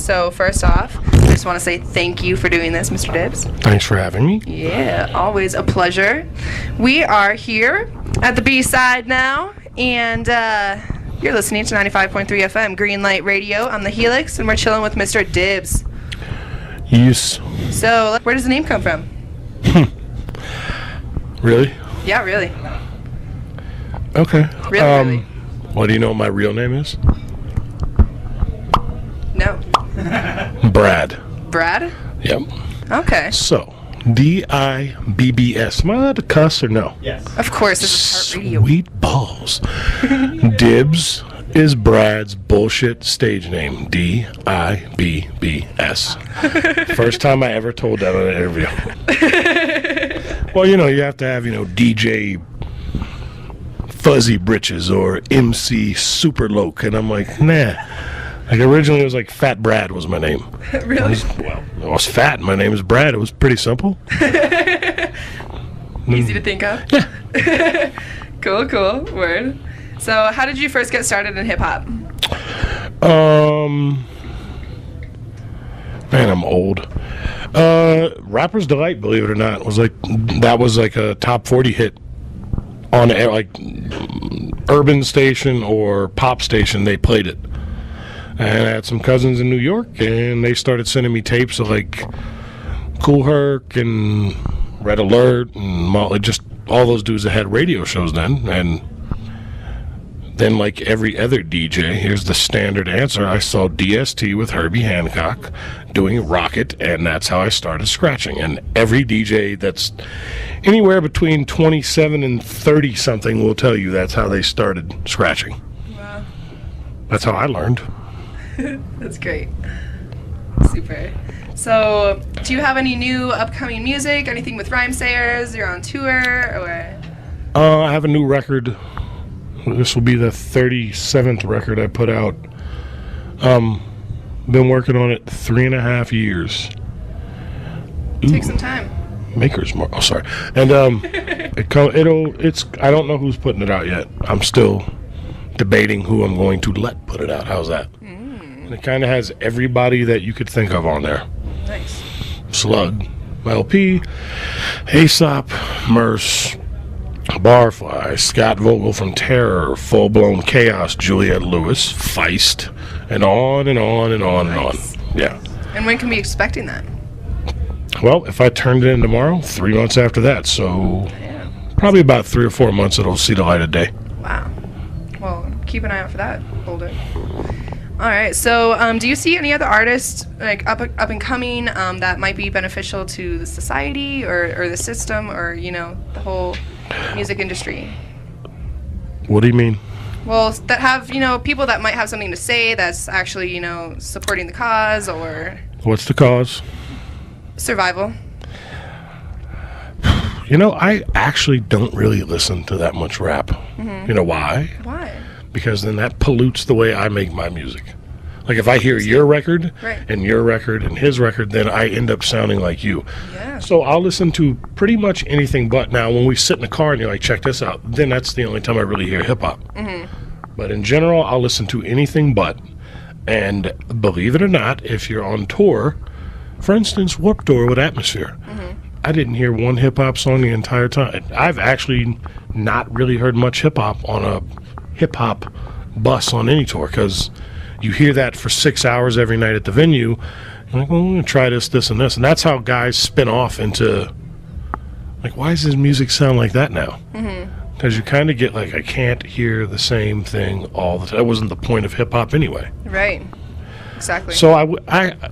So first off, I just want to say thank you for doing this, Mr. Dibbs. Thanks for having me. Yeah, always a pleasure. We are here at the B-side now, and you're listening to 95.3 FM, Greenlight Radio on the Helix, and we're chilling with Mr. Dibbs. Yes. So, where does the name come from? Really? Yeah, really. Okay. Really? Well, do you know what my real name is? No. Brad. Brad? Yep. Okay. So, D-I-B-B-S. Am I allowed to cuss or no? Yes. Of course, this is Heart Radio. Sweet balls. Dibbs is Brad's bullshit stage name. D-I-B-B-S. First time I ever told that on an interview. Well, you have to have, DJ Fuzzy Britches or MC Superloke. And I'm like, nah. Like, originally it was like Fat Brad was my name. Really? I was fat. My name is Brad. It was pretty simple. Easy to think of? Yeah. Cool. Word. So, how did you first get started in hip-hop? Man, I'm old. Rapper's Delight, believe it or not, was like a top 40 hit on like urban station or pop station. They played it. And I had some cousins in New York, and they started sending me tapes of like Kool Herc and Red Alert and just all those dudes that had radio shows then. And then, like every other DJ, here's the standard answer. I saw DST with Herbie Hancock doing Rocket, and that's how I started scratching. And every DJ that's anywhere between 27 and 30-something will tell you that's how they started scratching. Wow. That's how I learned. That's great. Super. So, do you have any new upcoming music? Anything with Rhyme Sayers? You're on tour? Or? I have a new record. This will be the 37th record I put out. Been working on it 3.5 years. Take some time. Maker's Mark. Oh, sorry. And it's. I don't know who's putting it out yet. I'm still debating who I'm going to let put it out. How's that? And it kind of has everybody that you could think of on there. Nice. Slug, LP, Aesop, Merce, Barfly, Scott Vogel from Terror, Full Blown Chaos, Juliette Lewis, Feist, and on and on and on and on. Yeah. And when can we be expecting that? Well, if I turned it in tomorrow, 3 months after that. So Yeah. probably about 3 or 4 months it'll see the light of day. Wow. Well, keep an eye out for that, Boulder. All right. So, do you see any other artists like up and coming that might be beneficial to the society or the system or the whole music industry? What do you mean? Well, that have people that might have something to say that's actually supporting the cause or What's the cause? survival. I actually don't really listen to that much rap. You know why? Why? Because then that pollutes the way I make my music. Like if I hear your record Right. and your record and his record, then I end up sounding like you. Yeah. So I'll listen to pretty much anything but. Now when we sit in the car and you're like, check this out, then that's the only time I really hear hip-hop. But in general, I'll listen to anything but. And believe it or not, if you're on tour, for instance, Warped Tour with Atmosphere, I didn't hear one hip-hop song the entire time. I've actually not really heard much hip-hop on a hip-hop bus on any tour, because you hear that for 6 hours every night at the venue. You're like, well, I'm going to try this, and this. And that's how guys spin off into, like, why does his music sound like that now? Because you kind of get like, I can't hear the same thing all the time. That wasn't the point of hip-hop anyway. Right. Exactly. So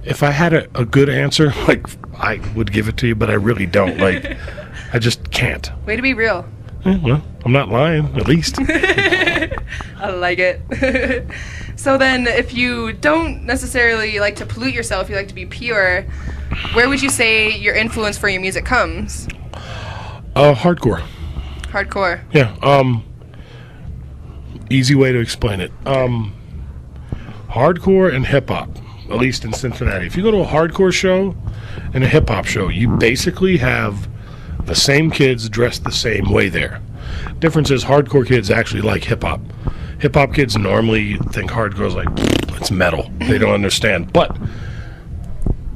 if I had a good answer, like, I would give it to you, but I really don't. Like, I just can't. Way to be real. Well, I'm not lying, at least. I like it. So then, if you don't necessarily like to pollute yourself, you like to be pure, where would you say your influence for your music comes? Hardcore. Hardcore. Yeah. Easy way to explain it. Hardcore and hip-hop, at least in Cincinnati. If you go to a hardcore show and a hip-hop show, you basically have the same kids dressed the same way there. Difference is hardcore kids actually like hip-hop. Hip-hop kids normally think hardcore is like, it's metal. They don't understand. But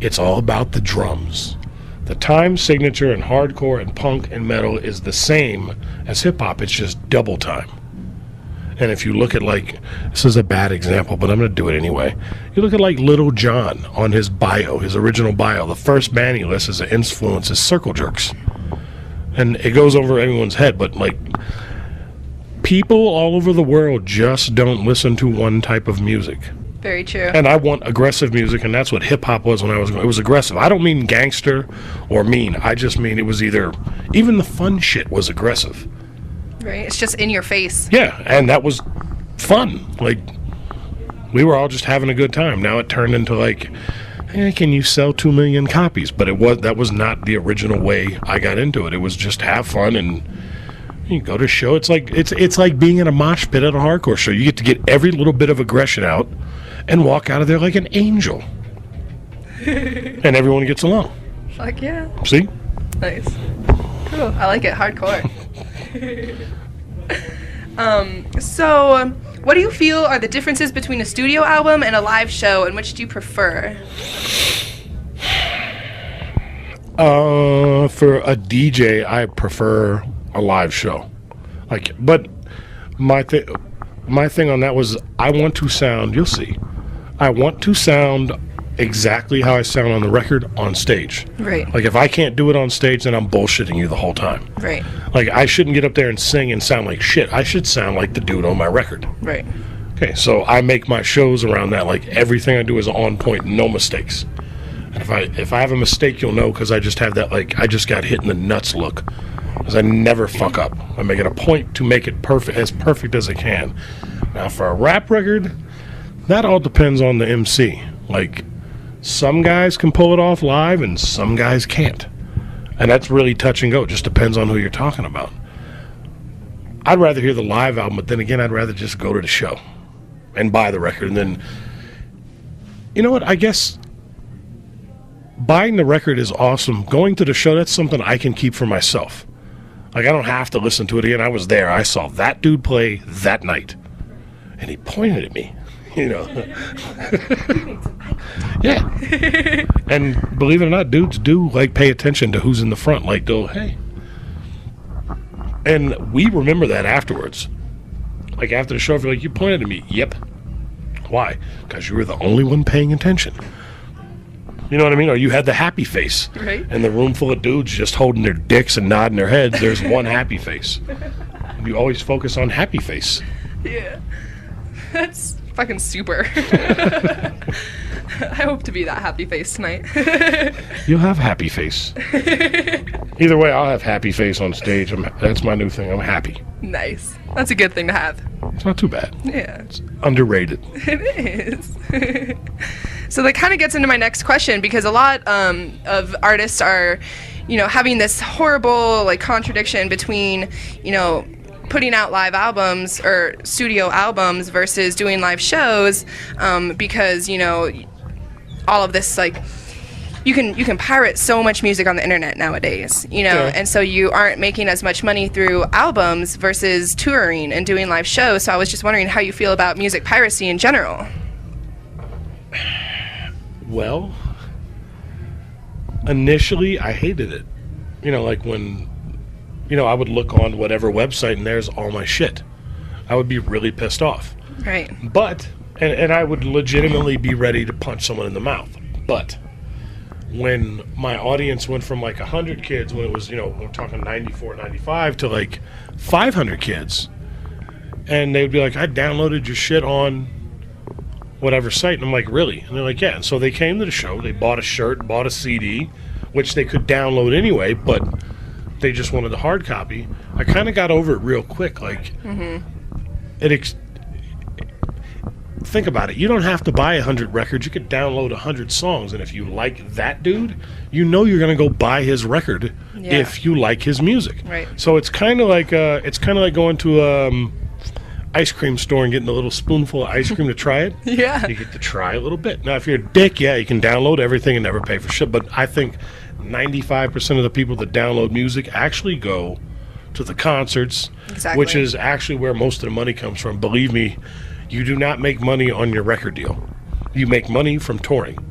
it's all about the drums. The time signature in hardcore and punk and metal is the same as hip-hop. It's just double time. And if you look at, like, this is a bad example, but I'm going to do it anyway. You look at, like, Little John on his bio, his original bio. The first band he lists as an influence is Circle Jerks. And it goes over everyone's head, but, like, people all over the world just don't listen to one type of music. Very true. And I want aggressive music, and that's what hip-hop was when I was going. It was aggressive. I don't mean gangster or mean. I just mean it was either, even the fun shit was aggressive. Right, it's just in your face. Yeah, and that was fun. Like, we were all just having a good time. Now it turned into, like, can you sell 2 million copies? But that was not the original way I got into it. It was just have fun, and you go to a show. It's like being in a mosh pit at a hardcore show. You get to get every little bit of aggression out and walk out of there like an angel. And everyone gets along. Fuck yeah. See? Nice. Cool. I like it. Hardcore. So, what do you feel are the differences between a studio album and a live show, and which do you prefer? For a DJ, I prefer a live show. Like, but my thing on that was I want to sound. You'll see. I want to sound exactly how I sound on the record on stage. Right. Like, if I can't do it on stage, then I'm bullshitting you the whole time. Right. Like, I shouldn't get up there and sing and sound like shit. I should sound like the dude on my record. Right. Okay, so I make my shows around that. Like, everything I do is on point, no mistakes. And if I have a mistake, you'll know, because I just have that, like, I just got hit in the nuts look. Because I never fuck up. I make it a point to make it perfect as I can. Now, for a rap record, that all depends on the MC. Like, some guys can pull it off live and some guys can't. And that's really touch and go. It just depends on who you're talking about. I'd rather hear the live album, but then again, I'd rather just go to the show and buy the record. And then, you know what? I guess buying the record is awesome. Going to the show, that's something I can keep for myself. Like, I don't have to listen to it again. I was there. I saw that dude play that night. And he pointed at me, you know. Yeah. And believe it or not, dudes do, like, pay attention to who's in the front. Like, they'll, hey. And we remember that afterwards. Like, after the show, if you're like, you pointed at me. Yep. Why? Because you were the only one paying attention. You know what I mean? Or you had the happy face. Right. And the room full of dudes just holding their dicks and nodding their heads. There's one happy face. You always focus on happy face. Yeah. That's fucking super. I hope to be that happy face tonight. You'll have happy face. Either way, I'll have happy face on stage. That's my new thing. I'm happy. Nice. That's a good thing to have. It's not too bad. Yeah. It's underrated. It is. So that kind of gets into my next question, because a lot of artists are, having this horrible, like, contradiction between, putting out live albums or studio albums versus doing live shows, because, all of this, like, you can pirate so much music on the internet nowadays, Yeah. and so you aren't making as much money through albums versus touring and doing live shows. So I was just wondering how you feel about music piracy in general. Well, initially I hated it. Like when, I would look on whatever website and there's all my shit. I would be really pissed off. Right. But, and I would legitimately be ready to punch someone in the mouth. But when my audience went from like 100 kids, when it was, we're talking 94, 95, to like 500 kids, and they would be like, I downloaded your shit on whatever site. And I'm like, really? And they're like, yeah. And so they came to the show, they bought a shirt, bought a CD, which they could download anyway, but they just wanted the hard copy. I kind of got over it real quick. Like, think about it. You don't have to buy 100 records. You could download 100 songs, and if you like that dude, you're going to go buy his record if you like his music. Right. So it's kind of like going to ice cream store and getting a little spoonful of ice cream to try it. Yeah. You get to try a little bit. Now, if you're a dick, you can download everything and never pay for shit. But I think 95% of the people that download music actually go to the concerts, which is actually where most of the money comes from. Believe me, you do not make money on your record deal. You make money from touring.